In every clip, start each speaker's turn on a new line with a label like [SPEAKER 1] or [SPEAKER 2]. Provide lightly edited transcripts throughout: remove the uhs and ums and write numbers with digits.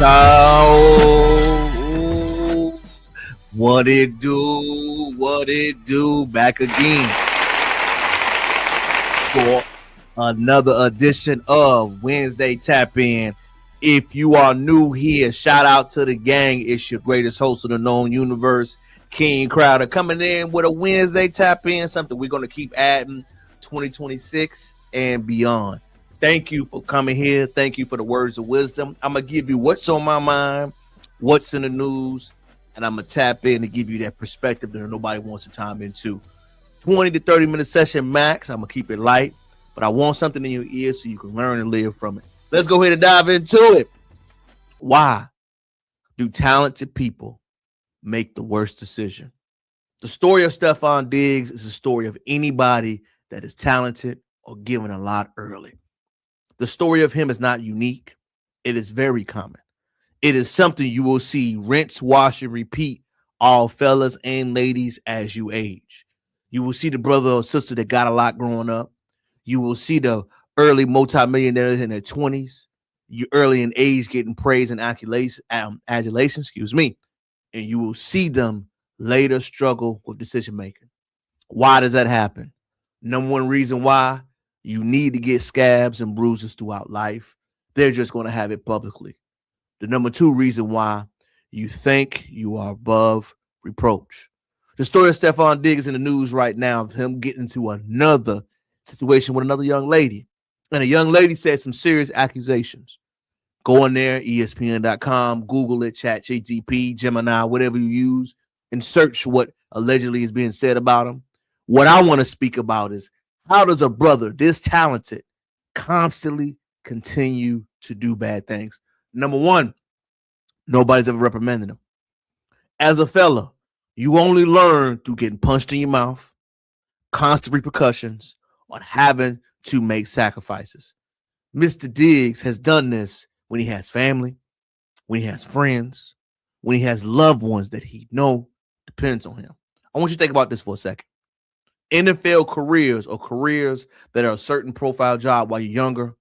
[SPEAKER 1] Oh, what it do? What it do? Back again for another edition of Wednesday Tap In. If you are new here, shout out to the gang. It's your greatest host of the known universe, King Crowder, coming in with a Wednesday Tap In, something we're going to keep adding 2026 and beyond. Thank you for coming here. Thank you for the words of wisdom. I'm going to give you what's on my mind, what's in the news, and I'm going to tap in to give you that perspective that nobody wants to time into. 20 to 30 minute session max. I'm going to keep it light, but I want something in your ear so you can learn and live from it. Let's go ahead and dive into it. Why do talented people make the worst decision? The story of Stefon Diggs is a story of anybody that is talented or given a lot early. The story of him is not unique. It is very common. It is something you will see rinse, wash, and repeat, all fellas and ladies, as you age. You will see the brother or sister that got a lot growing up. You will see the early multimillionaires in their 20s. You early in age getting praise and adulation, and you will see them later struggle with decision making. Why does that happen? Number one reason why: you need to get scabs and bruises throughout life. They're just going to have it publicly. The number two reason why: you think you are above reproach. The story of Stefon Diggs in the news right now of him getting into another situation with another young lady. And a young lady said some serious accusations. Go in there, ESPN.com, Google it, ChatGPT, Gemini, whatever you use, and search what allegedly is being said about him. What I want to speak about is, how does a brother this talented constantly continue to do bad things? Number one, nobody's ever reprimanded him. As a fella, you only learn through getting punched in your mouth, constant repercussions, or having to make sacrifices. Mr. Diggs has done this when he has family, when he has friends, when he has loved ones that he know depends on him. I want you to think about this for a second. NFL careers or careers that are a certain profile job while you're younger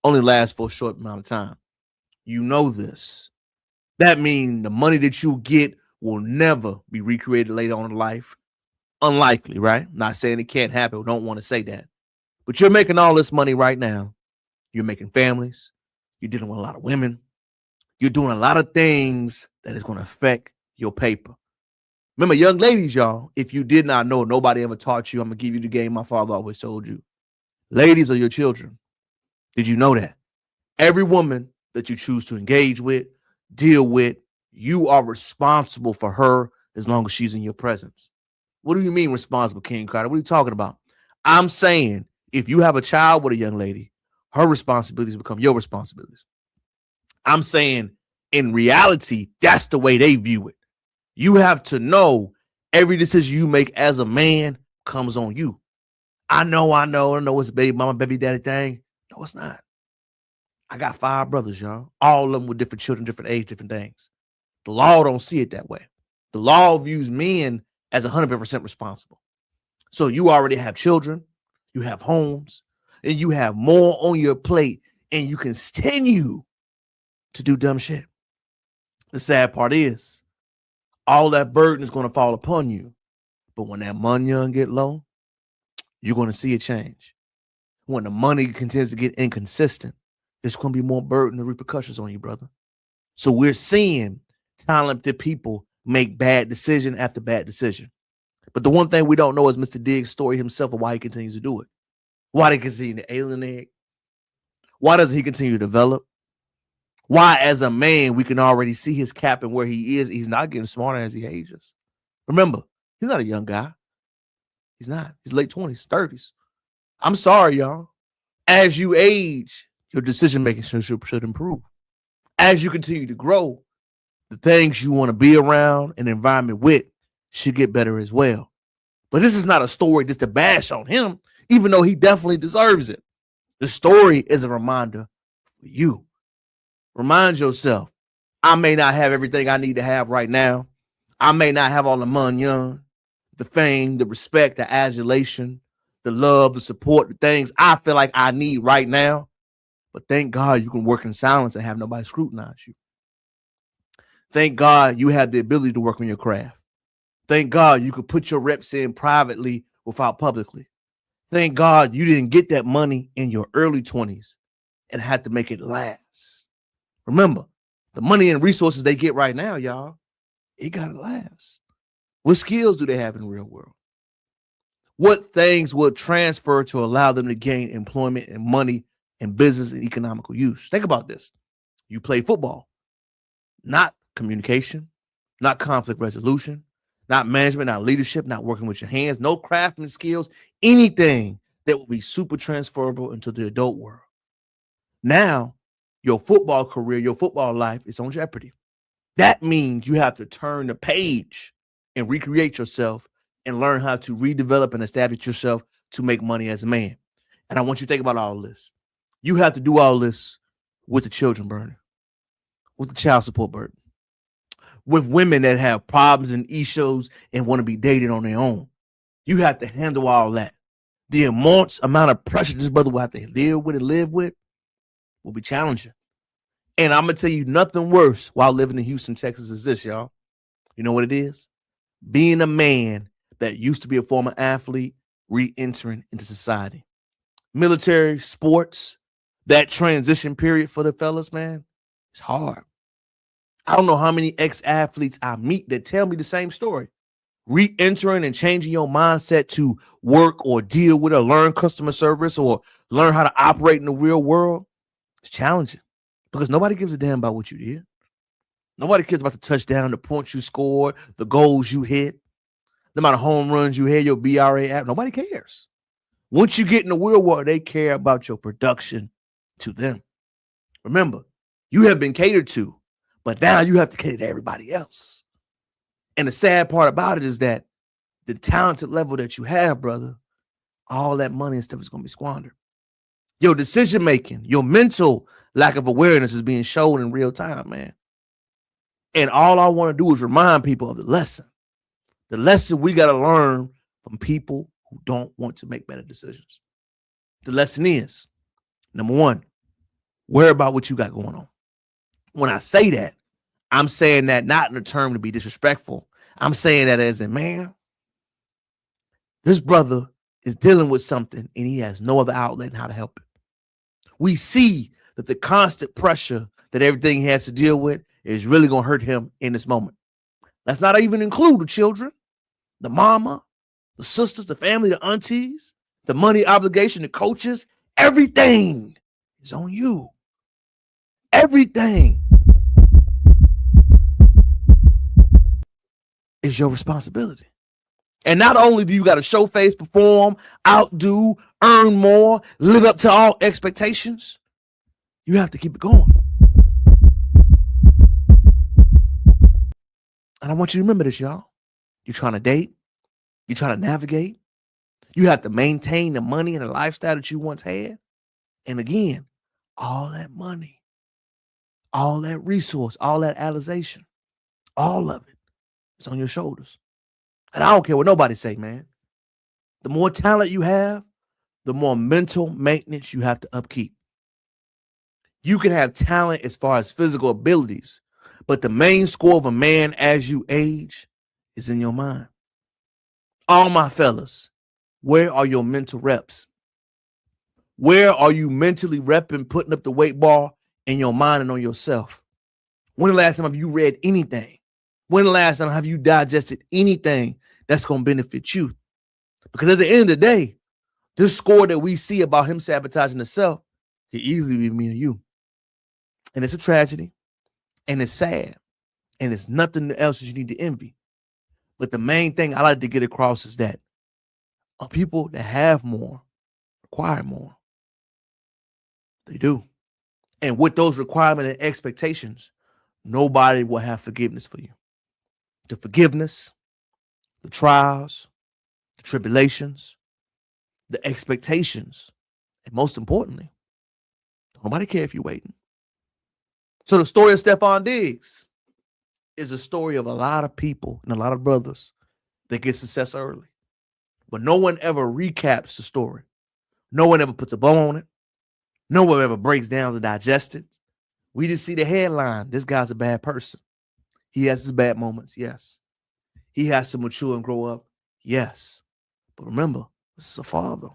[SPEAKER 1] only last for a short amount of time. You know this. That means the money that you get will never be recreated later on in life. Unlikely, right? Not saying it can't happen. We don't want to say that. But you're making all this money right now. You're making families. You're dealing with a lot of women. You're doing a lot of things that is going to affect your paper. Remember, young ladies, y'all, if you did not know, nobody ever taught you, I'm going to give you the game my father always told you. Ladies are your children. Did you know that? Every woman that you choose to engage with, deal with, you are responsible for her as long as she's in your presence. What do you mean responsible, King Crowder? What are you talking about? I'm saying if you have a child with a young lady, her responsibilities become your responsibilities. I'm saying in reality, that's the way they view it. You have to know every decision you make as a man comes on you. I know it's a baby mama, baby daddy thing. No, it's not. I got 5 brothers, y'all. All of them with different children, different age, different things. The law don't see it that way. The law views men as 100% responsible. So you already have children, you have homes, and you have more on your plate, and you continue to do dumb shit. The sad part is, all that burden is going to fall upon you. But when that money get low, you're going to see a change. When the money continues to get inconsistent, it's going to be more burden and repercussions on you, brother. So we're seeing talented people make bad decision after bad decision. But the one thing we don't know is Mr. Diggs' story himself and why he continues to do it. Why did he continue to alienate? Why doesn't he continue to develop? Why, as a man, we can already see his cap and where he is. He's not getting smarter as he ages. Remember, he's not a young guy. He's not. He's late 20s, 30s. I'm sorry, y'all. As you age, your decision-making should improve. As you continue to grow, the things you want to be around and environment with should get better as well. But this is not a story just to bash on him, even though he definitely deserves it. The story is a reminder for you. Remind yourself, I may not have everything I need to have right now. I may not have all the money, the fame, the respect, the adulation, the love, the support, the things I feel like I need right now. But thank God you can work in silence and have nobody scrutinize you. Thank God you have the ability to work on your craft. Thank God you could put your reps in privately without publicly. Thank God you didn't get that money in your early 20s and had to make it last. Remember, the money and resources they get right now, y'all, it got to last. What skills do they have in the real world? What things will transfer to allow them to gain employment and money and business and economical use? Think about this. You play football, not communication, not conflict resolution, not management, not leadership, not working with your hands, no craftsman skills, anything that will be super transferable into the adult world. Now, your football career, your football life is on jeopardy. That means you have to turn the page and recreate yourself and learn how to redevelop and establish yourself to make money as a man. And I want you to think about all this. You have to do all this with the children burden, with the child support burden, with women that have problems and issues and want to be dated on their own. You have to handle all that. The immense amount of pressure this brother will have to deal with and live with will be challenging. And I'm going to tell you nothing worse while living in Houston, Texas is this, y'all. You know what it is? Being a man that used to be a former athlete, re-entering into society. Military, sports, that transition period for the fellas, man, it's hard. I don't know how many ex-athletes I meet that tell me the same story. Re-entering and changing your mindset to work or deal with or learn customer service or learn how to operate in the real world, it's challenging because nobody gives a damn about what you did. Nobody cares about the touchdown, the points you scored, the goals you hit, the amount of home runs you had, your BRA app. Nobody cares. Once you get in the real world, they care about your production to them. Remember, you have been catered to, but now you have to cater to everybody else. And the sad part about it is that the talented level that you have, brother, all that money and stuff is going to be squandered. Your decision-making, your mental lack of awareness is being shown in real time, man. And all I want to do is remind people of the lesson. The lesson we got to learn from people who don't want to make better decisions. The lesson is, number one, worry about what you got going on. When I say that, I'm saying that not in a term to be disrespectful. I'm saying that as a man, this brother is dealing with something and he has no other outlet in how to help it. We see that the constant pressure that everything he has to deal with is really going to hurt him in this moment. Let's not even include the children, the mama, the sisters, the family, the aunties, the money obligation, the coaches. Everything is on you. Everything is your responsibility. And not only do you got to show face, perform, outdo, earn more, live up to all expectations, you have to keep it going. And I want you to remember this, y'all. You're trying to date. You're trying to navigate. You have to maintain the money and the lifestyle that you once had. And again, all that money, all that resource, all that realization, all of it is on your shoulders. And I don't care what nobody say, man. The more talent you have, the more mental maintenance you have to upkeep. You can have talent as far as physical abilities, but the main score of a man as you age is in your mind. All my fellas, where are your mental reps? Where are you mentally repping, putting up the weight bar in your mind and on yourself? When the last time have you read anything? When the last time have you digested anything that's going to benefit you? Because at the end of the day, this score that we see about him sabotaging himself can easily be me and you. And it's a tragedy. And it's sad. And it's nothing else that you need to envy. But the main thing I like to get across is that people that have more require more. They do. And with those requirements and expectations, nobody will have forgiveness for you. The forgiveness, the trials, the tribulations, the expectations, and most importantly, nobody care if you're waiting. So the story of Stefon Diggs is a story of a lot of people and a lot of brothers that get success early. But no one ever recaps the story. No one ever puts a bow on it. No one ever breaks down to digest it. We just see the headline. This guy's a bad person. He has his bad moments, yes. He has to mature and grow up, yes. But remember, this is a father.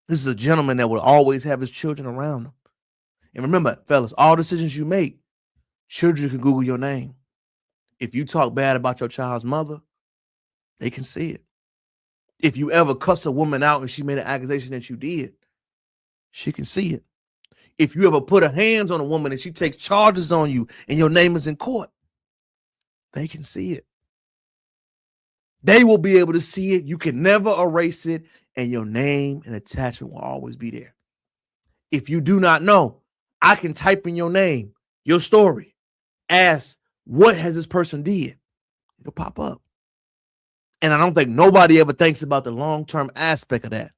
[SPEAKER 1] This is a gentleman that will always have his children around him. And remember, fellas, all decisions you make, children can Google your name. If you talk bad about your child's mother, they can see it. If you ever cuss a woman out and she made an accusation that you did, she can see it. If you ever put her hands on a woman and she takes charges on you and your name is in court, they can see it. They will be able to see it. You can never erase it, and your name and attachment will always be there. If you do not know, I can type in your name, your story, ask, what has this person did? It'll pop up. And I don't think nobody ever thinks about the long-term aspect of that.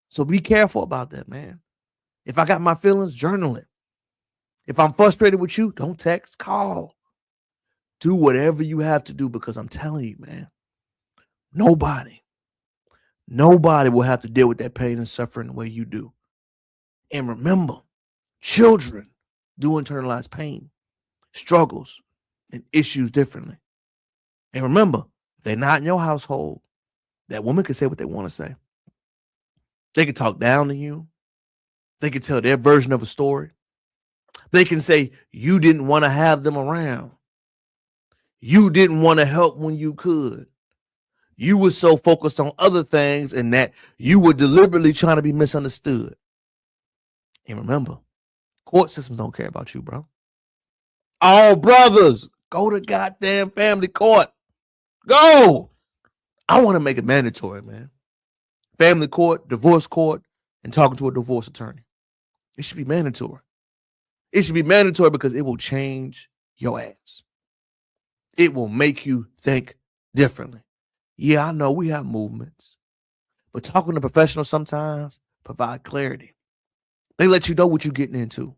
[SPEAKER 1] So be careful about that, man. If I got my feelings, journal it. If I'm frustrated with you, don't text, call. Do whatever you have to do, because I'm telling you, man, nobody will have to deal with that pain and suffering the way you do. And remember, children do internalize pain, struggles, and issues differently. And remember, if they're not in your household, that woman can say what they want to say. They can talk down to you. They can tell their version of a story. They can say you didn't want to have them around. You didn't want to help when you could. You were so focused on other things and that you were deliberately trying to be misunderstood. And remember, court systems don't care about you, bro. All brothers, go to goddamn family court. Go. I want to make it mandatory, man. Family court, divorce court, and talking to a divorce attorney. It should be mandatory. It should be mandatory because it will change your ass. It will make you think differently. Yeah, I know we have movements, but talking to professionals sometimes provide clarity. They let you know what you're getting into.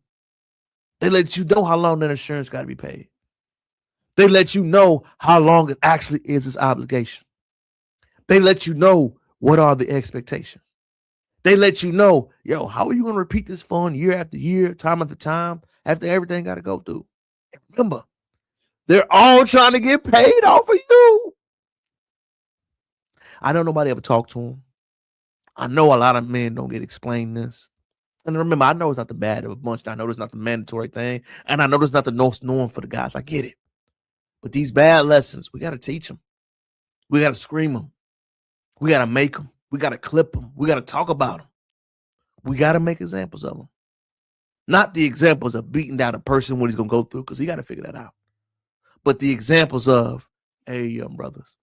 [SPEAKER 1] They let you know how long that insurance got to be paid. They let you know how long it actually is this obligation. They let you know what are the expectations. They let you know, yo, how are you going to repeat this fund year after year, time after time, after everything got to go through? And remember, they're all trying to get paid off of you. I know nobody ever talked to them. I know a lot of men don't get explained this. And remember, I know it's not the bad of a bunch. I know it's not the mandatory thing. And I know it's not the norm for the guys. I get it. But these bad lessons, we got to teach them. We got to scream them. We got to make them. We got to clip them. We got to talk about them. We got to make examples of them. Not the examples of beating down a person what he's going to go through, because he got to figure that out. But the examples of, hey, young brothers,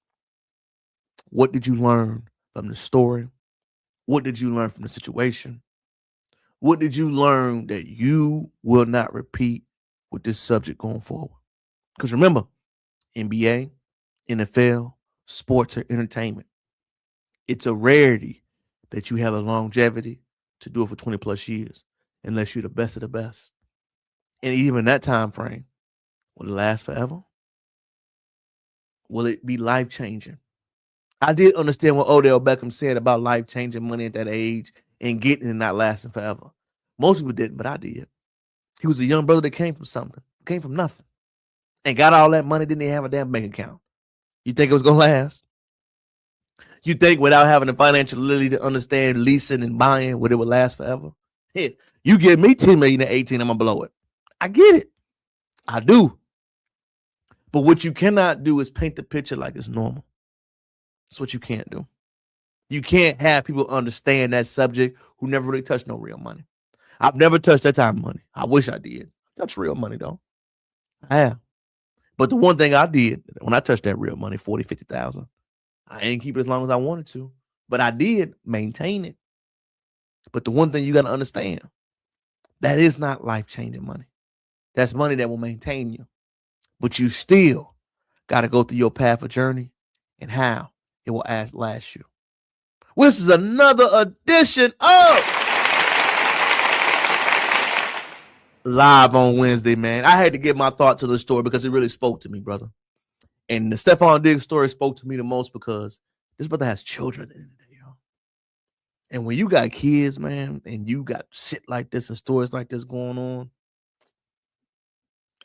[SPEAKER 1] what did you learn from the story? What did you learn from the situation? What did you learn that you will not repeat with this subject going forward? Because remember, NBA, NFL, sports, or entertainment, it's a rarity that you have a longevity to do it for 20 plus years, unless you're the best of the best. And even that time frame, will it last forever? Will it be life-changing? I did understand what Odell Beckham said about life-changing money at that age and getting it and not lasting forever. Most people didn't, but I did. He was a young brother that came from something, came from nothing, and got all that money, didn't even have a damn bank account. You think it was going to last? You think without having the financial ability to understand leasing and buying, would it would last forever? Hey, you give me $10 million at 18, I'm going to blow it. I get it. I do. But what you cannot do is paint the picture like it's normal. That's what you can't do. You can't have people understand that subject who never really touched no real money. I've never touched that type of money. I wish I did. I touch real money, though. I have. But the one thing I did when I touched that real money, 40, 50,000, I ain't keep it as long as I wanted to. But I did maintain it. But the one thing you got to understand, that is not life-changing money. That's money that will maintain you. But you still got to go through your path of journey and how it will last you. Well, this is another edition of Live on Wednesday, man. I had to get my thought to the story because it really spoke to me, brother. And the Stefon Diggs story spoke to me the most because this brother has children at the end of the day, y'all. And when you got kids, man, and you got shit like this and stories like this going on,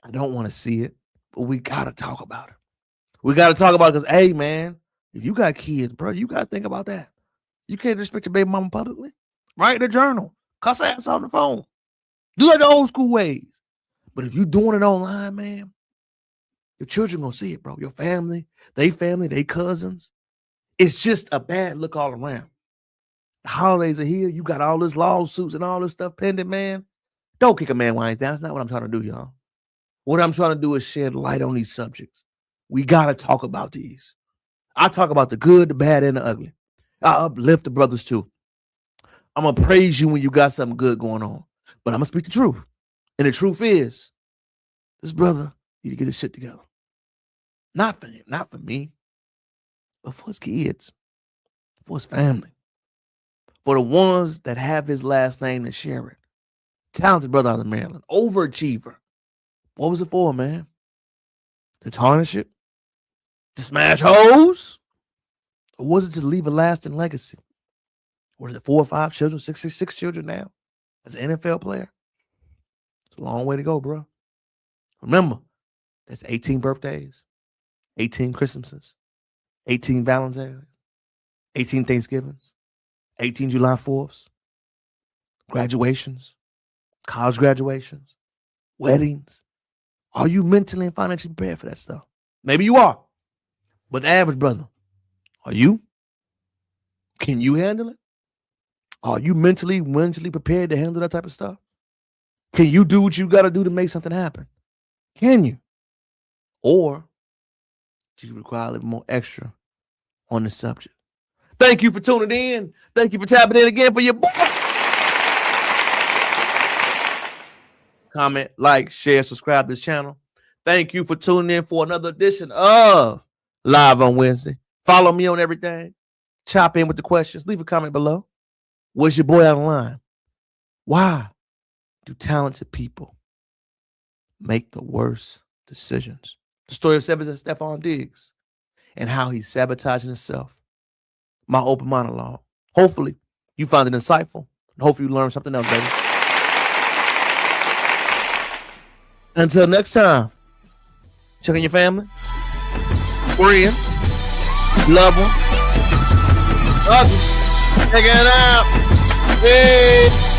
[SPEAKER 1] I don't want to see it. but we got to talk about it. We got to talk about it because, hey, man, if you got kids, bro, you got to think about that. You can't respect your baby mama publicly. Write in a journal. Cuss ass on the phone. Do it the old school ways. But if you doing it online, man, your children going to see it, bro. Your family, they cousins. It's just a bad look all around. The holidays are here. You got all this lawsuits and all this stuff pending, man. Don't kick a man while he's down. That's not what I'm trying to do, y'all. What I'm trying to do is shed light on these subjects. We got to talk about these. I talk about the good, the bad, and the ugly. I uplift the brothers too. I'm going to praise you when you got something good going on. But I'm going to speak the truth. And the truth is, this brother need to get his shit together. Not for him, not for me, but for his kids, for his family, for the ones that have his last name and share it. Talented brother out of Maryland, overachiever. What was it for, man? To tarnish it? To smash hoes? Or was it to leave a lasting legacy? Or is it 4 or 5 children, six children now as an NFL player? It's a long way to go, bro. Remember, that's 18 birthdays, 18 Christmases, 18 Valentine's, 18 Thanksgivings, 18 July 4ths, graduations, college graduations, weddings. Are you mentally and financially prepared for that stuff? Maybe you are. But the average brother, are you? Can you handle it? Are you mentally prepared to handle that type of stuff? Can you do what you got to do to make something happen? Can you? Or do you require a little more extra on the subject? Thank you for tuning in. Thank you for tapping in again for your boy. Comment, like, share, subscribe to this channel. Thank you for tuning in for another edition of Live on Wednesday. Follow me on everything. Chop in with the questions. Leave a comment below. Was your boy out of line? Why do talented people make the worst decisions? The story of Stefon Diggs and how he's sabotaging himself. My open monologue. Hopefully, you found it insightful. Hopefully, you learned something else, baby. Until next time, check on your family, friends, loved ones, others. Check it out. Hey.